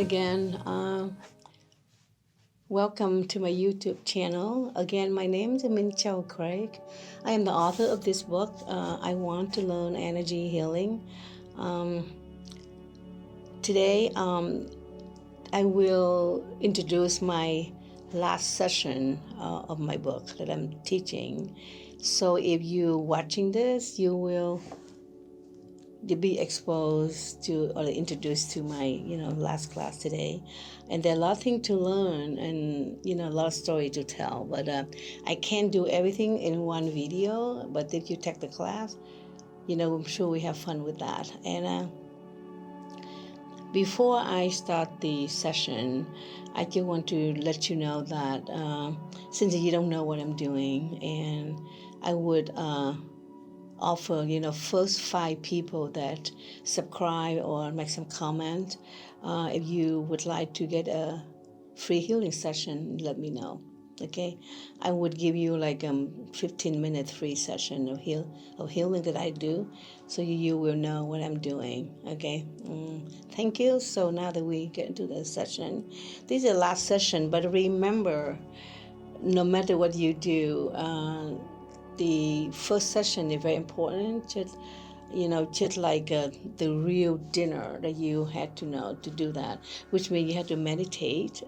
again. Welcome to my YouTube channel. Again, my name is Minh-Chau Craig. I am the author of this book, I Want to Learn Energy Healing. Today, I will introduce my last session of my book that I'm teaching. So if you're watching this, you'll be exposed to or introduced to my last class today, and there are a lot of things to learn and a lot of story to tell, but I can't do everything in one video. But if you take the class, I'm sure we have fun with that. And before I start the session, I just want to let you know that since you don't know what I'm doing, and I would offer, first 5 people that subscribe or make some comment. If you would like to get a free healing session, let me know. Okay, I would give you like 15-minute free session of healing that I do, so you will know what I'm doing. Okay, thank you. So now that we get into the session, this is the last session. But remember, no matter what you do, the first session is very important. Just like the real dinner that you had to know to do that, which means you have to meditate.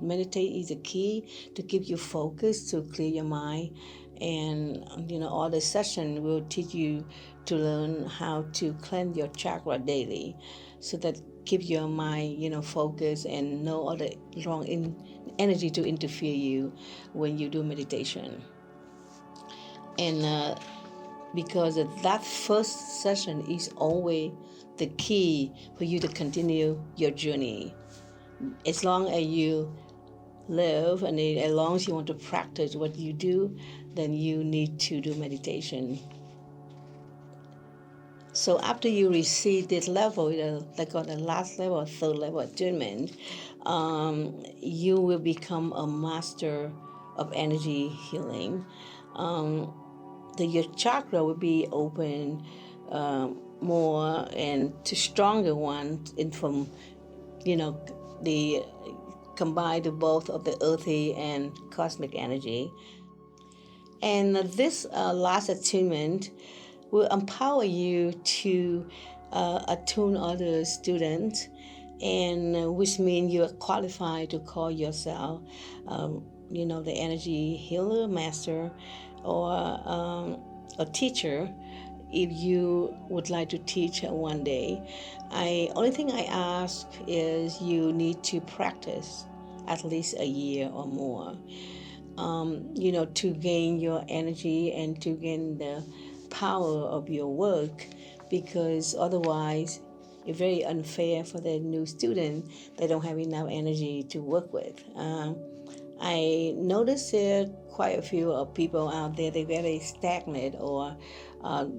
Meditate is the key to keep you focused, to clear your mind. And all the session will teach you to learn how to cleanse your chakra daily, so that keep your mind focused and no other wrong energy to interfere you when you do meditation. And because that first session is always the key for you to continue your journey. As long as you live and as long as you want to practice what you do, then you need to do meditation. So after you receive this level, like on the last level, third level attunement, you will become a master of energy healing. Your chakra will be open more and to stronger ones, and from the combined of both of the earthy and cosmic energy. And this last attunement will empower you to attune other students, and which means you are qualified to call yourself the energy healer master, or a teacher, if you would like to teach one day. Only thing I ask is you need to practice at least a year or more, to gain your energy and to gain the power of your work, because otherwise it's very unfair for the new student. They don't have enough energy to work with. I noticed there quite a few people out there, they're very stagnant or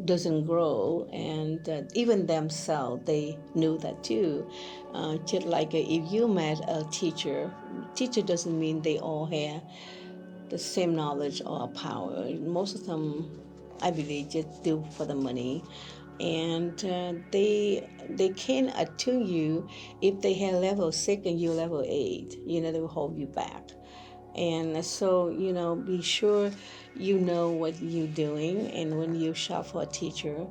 doesn't grow, and even themselves, they knew that too. Just like if you met a teacher doesn't mean they all have the same knowledge or power. Most of them, I believe, just do for the money, and they can attune you if they have level 6 and you level 8. They will hold you back. And so, be sure you know what you're doing, and when you shop for a teacher,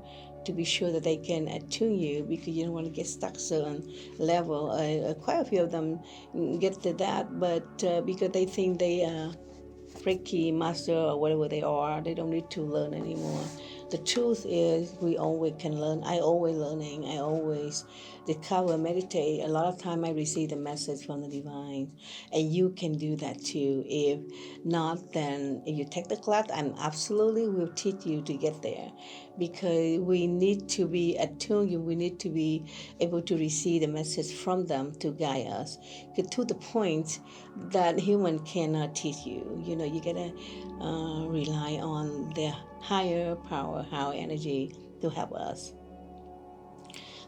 to be sure that they can attune you, because you don't want to get stuck certain level. Quite a few of them get to that, but because they think they are Reiki master or whatever they are, they don't need to learn anymore. The truth is, we always can learn. I always learning. I always discover, meditate. A lot of time I receive the message from the divine, and you can do that too. If not, then if you take the class, I absolutely will teach you to get there, because we need to be attuned. We need to be able to receive the message from them to guide us, to the point that human cannot teach you. You gotta rely on their higher power, higher energy to help us.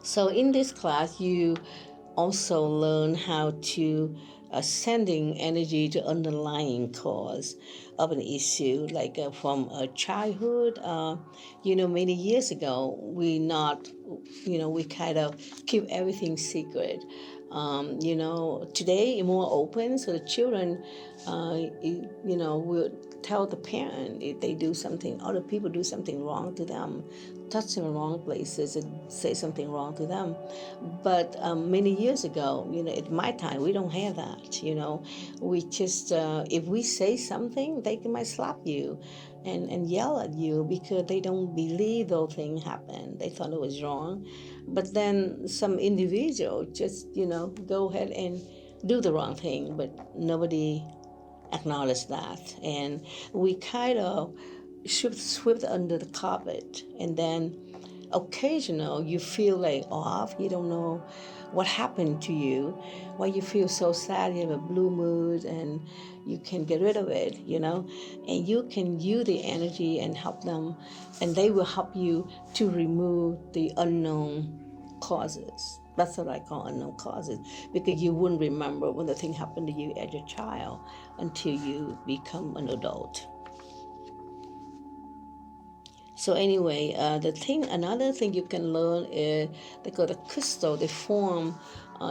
So in this class, you also learn how to sending energy to underlying cause of an issue, like from childhood. Many years ago, we kind of keep everything secret. Today more open, so the children, will tell the parent if they do something, other people do something wrong to them, touch them in wrong places and say something wrong to them. But many years ago, at my time, we don't have that. We just, if we say something, they might slap you and yell at you because they don't believe those things happened. They thought it was wrong. But then some individual just, go ahead and do the wrong thing, but nobody acknowledged that. And we kind of swept under the carpet. And then occasional you feel like off, you don't know what happened to you, why you feel so sad, you have a blue mood, and you can get rid of it, and you can use the energy and help them, and they will help you to remove the unknown causes. That's what I call unknown causes, because you wouldn't remember when the thing happened to you as a child until you become an adult. So anyway, another thing you can learn is they call the crystal. They form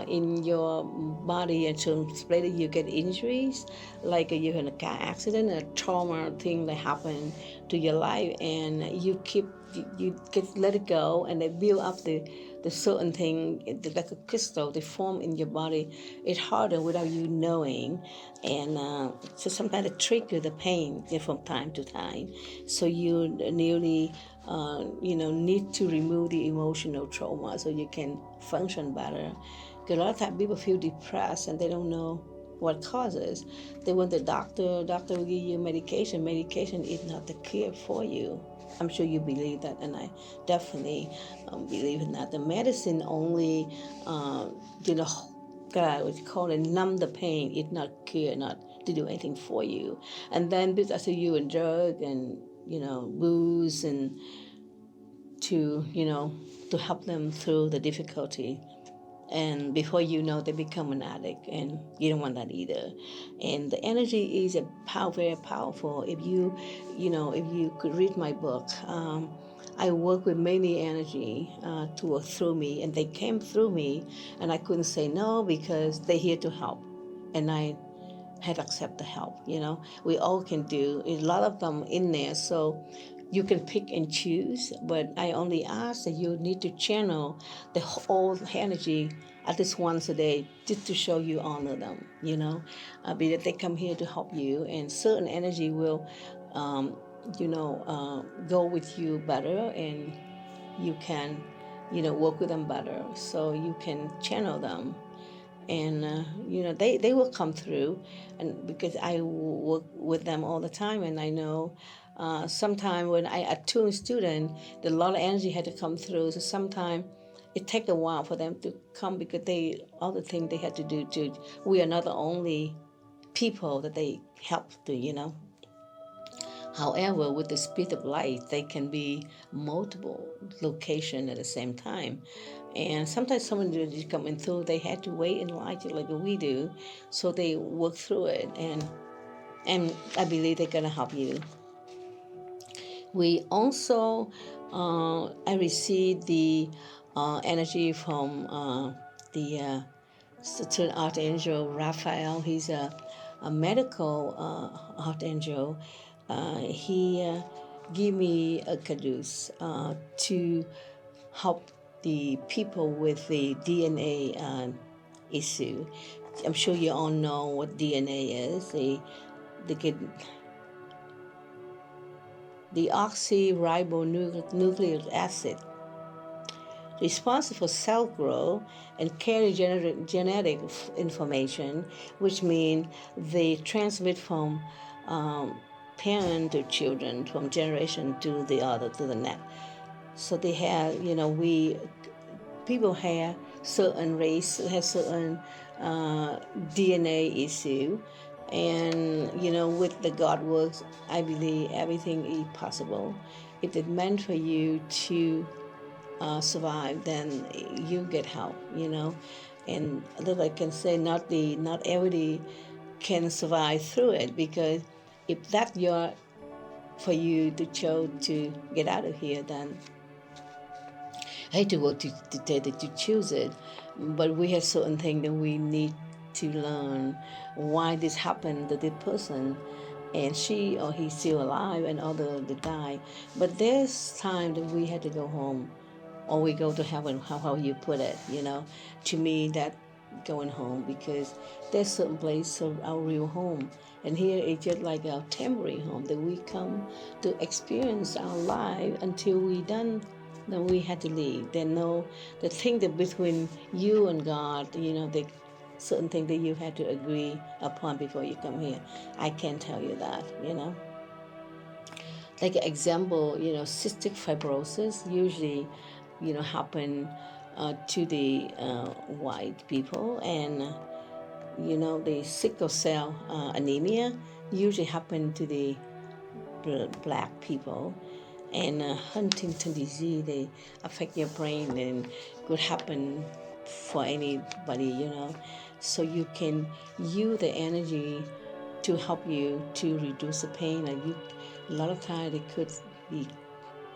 in your body, and so later you get injuries, like you had a car accident, a trauma thing that happened to your life, and you get let it go, and they build up the certain thing, like a crystal, they form in your body. It's harder without you knowing, and so sometimes it trigger the pain from time to time. So you nearly, need to remove the emotional trauma so you can function better. Because a lot of times people feel depressed and they don't know what causes. They want the doctor will give you medication. Medication is not the cure for you. I'm sure you believe that, and I definitely believe in that. The medicine only, God, what you call it, numb the pain. It's not cure, not to do anything for you. And then because you and drug and booze and to help them through the difficulty. And before you know, they become an addict, and you don't want that either. And the energy is very powerful. If you could read my book, I work with many energy to work through me, and they came through me, and I couldn't say no because they're here to help, and I had to accept the help. We all can do a lot of them in there, so you can pick and choose, but I only ask that you need to channel the whole energy at least once a day just to show you honor them, because they come here to help you, and certain energy will, go with you better, and you can, work with them better, so you can channel them. And they will come through, and because I work with them all the time, and I know sometimes when I attune student, a lot of energy had to come through, so sometimes it takes a while for them to come because all the things they had to do we are not the only people that they help to. However, with the speed of light, they can be multiple locations at the same time. And sometimes someone just coming through, they had to wait in line just like we do, so they work through it, and I believe they're gonna help you. We also, I received the energy from the certain archangel Raphael. He's a medical archangel. He gave me a caduce to help the people with the DNA issue. I'm sure you all know what DNA is. They get the oxyribonucleic acid, responsible for cell growth and carry genetic information, which means they transmit from parent to children, from generation to the other, to the next. So they have, people have certain race, have certain DNA issue. And, with the God works, I believe everything is possible. If it's meant for you to survive, then you get help, And that I can say, not everybody can survive through it, because if that's for you to choose to get out of here, then hate to work to choose it, but we have certain things that we need to learn why this happened to this person, and she or he's still alive and other they die. But there's time that we had to go home, or we go to heaven. How you put it, to me that going home, because there's certain place of our real home, and here it's just like our temporary home that we come to experience our life until we done. Then we had to leave. They know the thing that between you and God, the certain thing that you had to agree upon before you come here. I can't tell you that. Like an example, cystic fibrosis usually, happen to the white people, and the sickle cell anemia usually happen to the black people, and Huntington disease, they affect your brain and could happen for anybody. So you can use the energy to help you to reduce the pain. Like a lot of times it could be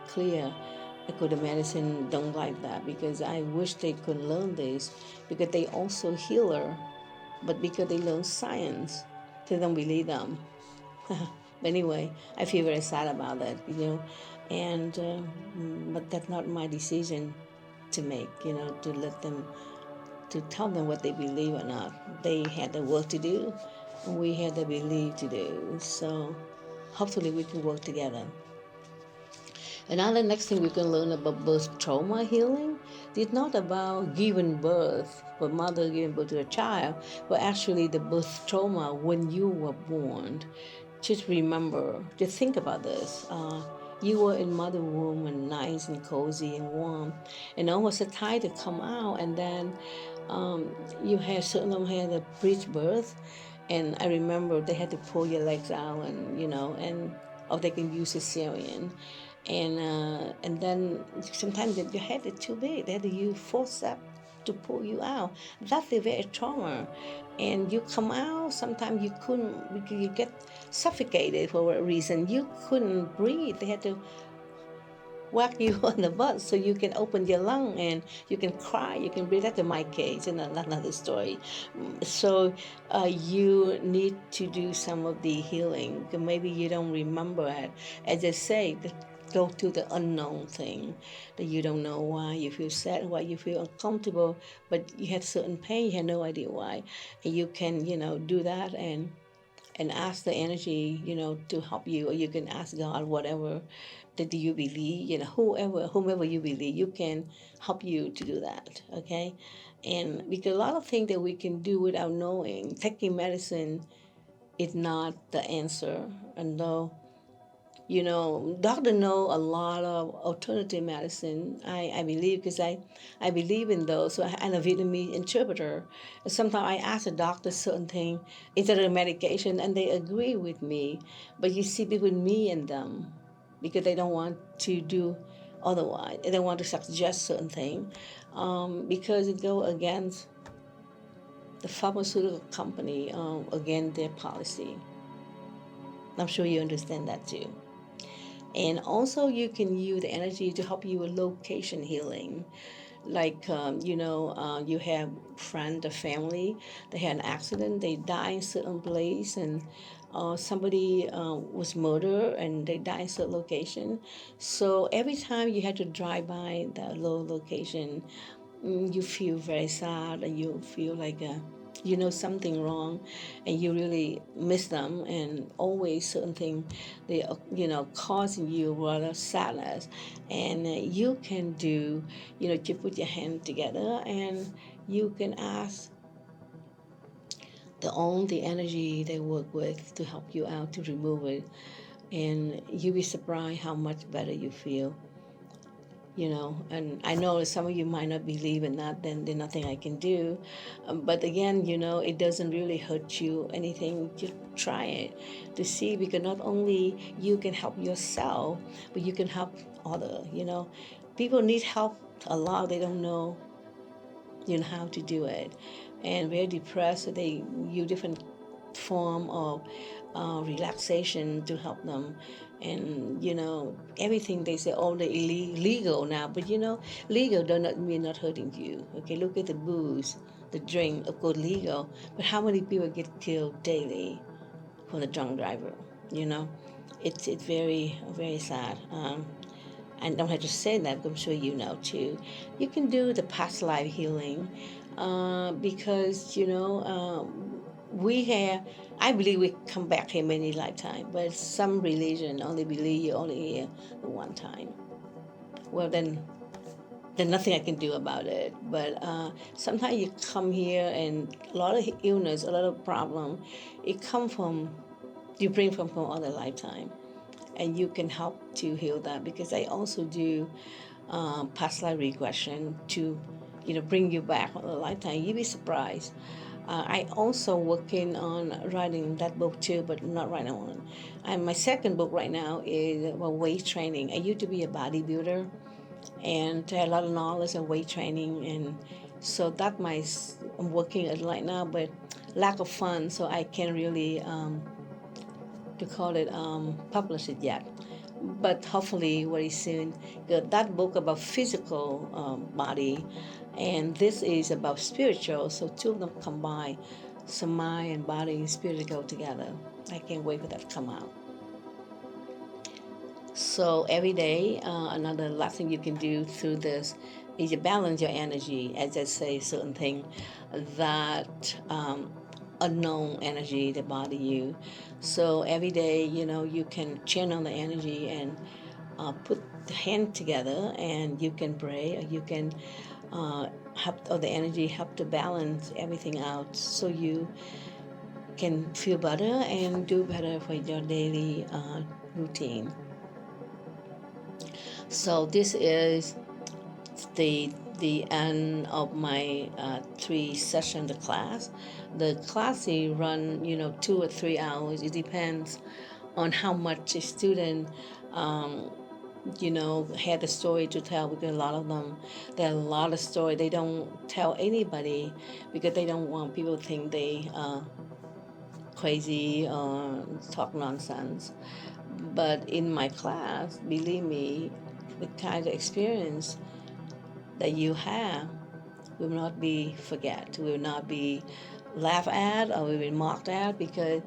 clear. The medicine don't like that, because I wish they could learn this, because they also healer, but because they learn science, they don't believe them. But anyway, I feel very sad about that. And but that's not my decision to make, to let them, to tell them what they believe or not. They had the work to do, and we had the belief to do. So hopefully we can work together. And now the next thing we can learn about birth trauma healing is not about giving birth, but mother giving birth to a child, but actually the birth trauma when you were born. Just remember, just think about this. You were in mother womb and nice and cozy and warm, and almost a time to come out, and then you had certain of them had a breech birth, and I remember they had to pull your legs out, and or they can use cesarean, and then sometimes your head is too big. They had to use forceps to pull you out. That's a very trauma, and you come out. Sometimes you couldn't, because you get suffocated for a reason. You couldn't breathe. They had to whack you on the butt so you can open your lung and you can cry, you can breathe. That's in my case, and another story. So you need to do some of the healing. Maybe you don't remember it. As I say, go to the unknown thing that you don't know why you feel sad, why you feel uncomfortable, but you had certain pain, you had no idea why. And you can, do that and ask the energy, to help you, or you can ask God, whatever that you believe, whomever you believe, you can help you to do that, okay? And because a lot of things that we can do without knowing, taking medicine is not the answer. And though, doctor know a lot of alternative medicine. I believe, because I believe in those. So I'm a Vietnamese interpreter. And sometimes I ask a doctor certain thing instead of medication, and they agree with me. But you see, between me and them, because they don't want to do otherwise. They don't want to suggest certain thing, because it go against the pharmaceutical company, against their policy. I'm sure you understand that too. And also you can use the energy to help you with location healing. Like, you have friend or family, they had an accident, they die in certain place, and somebody was murdered and they die in certain location. So every time you had to drive by that low location, you feel very sad, and you feel like something wrong, and you really miss them, and always certain thing they causing you a lot of sadness. And you can do, you put your hand together and you can ask the energy they work with to help you out to remove it, and you'll be surprised how much better you feel. And I know some of you might not believe in that, then there's nothing I can do. But again, it doesn't really hurt you anything. Just try it to see, because not only you can help yourself, but you can help others. People need help a lot. They don't know, how to do it. And very depressed, so they use different form of relaxation to help them And everything they say, oh, they're illegal now, but legal does not mean not hurting you. Okay, look at the booze, the drink, of course legal, but how many people get killed daily from the drunk driver? you know it's very, very sad. I don't have to say that, but I'm sure you know too. You can do the past life healing, because we have. I believe we come back here many lifetimes, but some religion only believe you only here the one time. Well, then there's nothing I can do about it. But sometimes you come here and a lot of illness, a lot of problem, it come from you bring from other lifetime, and you can help to heal that, because I also do past life regression to bring you back on a lifetime. You'd be surprised. I also working on writing that book too, but not right now. And my second book right now is about weight training. I used to be a bodybuilder, and I had a lot of knowledge of weight training, and so that I'm working at right now, but lack of funds, so I can't really to call it publish it yet, but hopefully very soon. That book about physical body, and this is about spiritual, so two of them combine, so mind and body and spirit go together. I can't wait for that to come out. So every day, another last thing you can do through this is you balance your energy. As I say, certain thing that unknown energy that bother you. So every day, you can channel the energy and put the hand together, and you can pray, or you can help, or the energy help to balance everything out, so you can feel better and do better for your daily routine. So this is the end of my 3 session the class. The class they run 2 or 3 hours. It depends on how much a student had a story to tell, because a lot of them, there are a lot of story they don't tell anybody, because they don't want people to think they crazy or talk nonsense. But in my class, believe me, the kind of experience that you have will not be forget, will not be laughed at or will be mocked at, because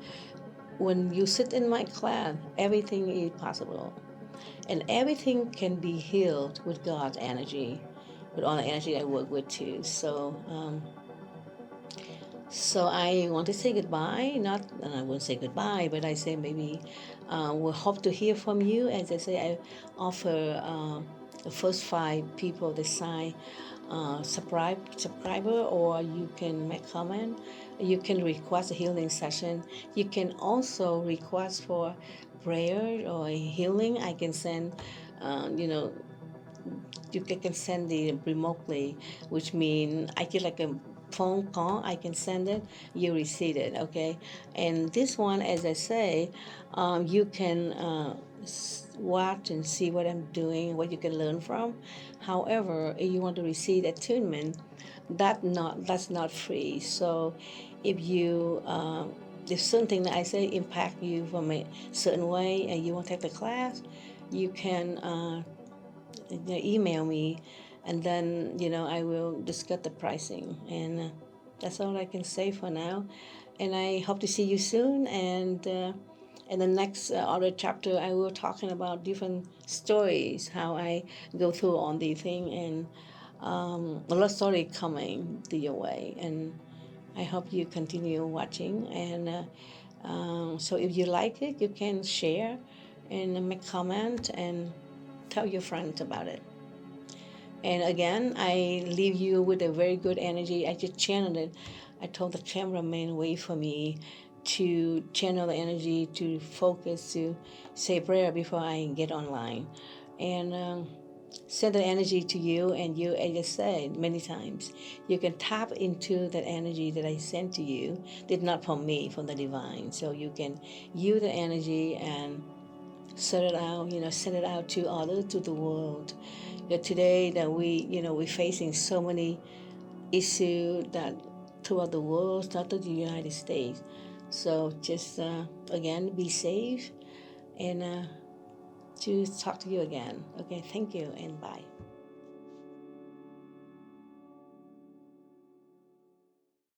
when you sit in my class, everything is possible. And everything can be healed with God's energy, with all the energy I work with too. So I want to say goodbye. Not, and I won't say goodbye, but I say maybe we'll hope to hear from you. As I say, I offer the first 5 people that sign subscriber, or you can make comment. You can request a healing session. You can also request for prayer or healing. I can send, you can send it remotely, which means I get like a phone call, I can send it, you receive it, okay? And this one, as I say, you can watch and see what I'm doing, what you can learn from. However, if you want to receive attunement, that's not free. So if you if something that I say impact you from a certain way and you want to take the class, you can email me, and then I will discuss the pricing, and that's all I can say for now. And I hope to see you soon. And in the next other chapter, I will talking about different stories, how I go through on the thing, and a lot of story coming to your way. And I hope you continue watching. And so if you like it, you can share and make comment and tell your friends about it. And again, I leave you with a very good energy. I just channeled it. I told the cameraman wait for me to channel the energy, to focus, to say prayer before I get online. And send the energy to you, and you, as I said many times, you can tap into that energy that I sent to you, did not from me, from the divine. So you can use the energy and send it out, send it out to others, to the world. That today that we're facing so many issues that throughout the world, not to the United States. So just again, be safe, and to talk to you again. Okay, thank you and bye.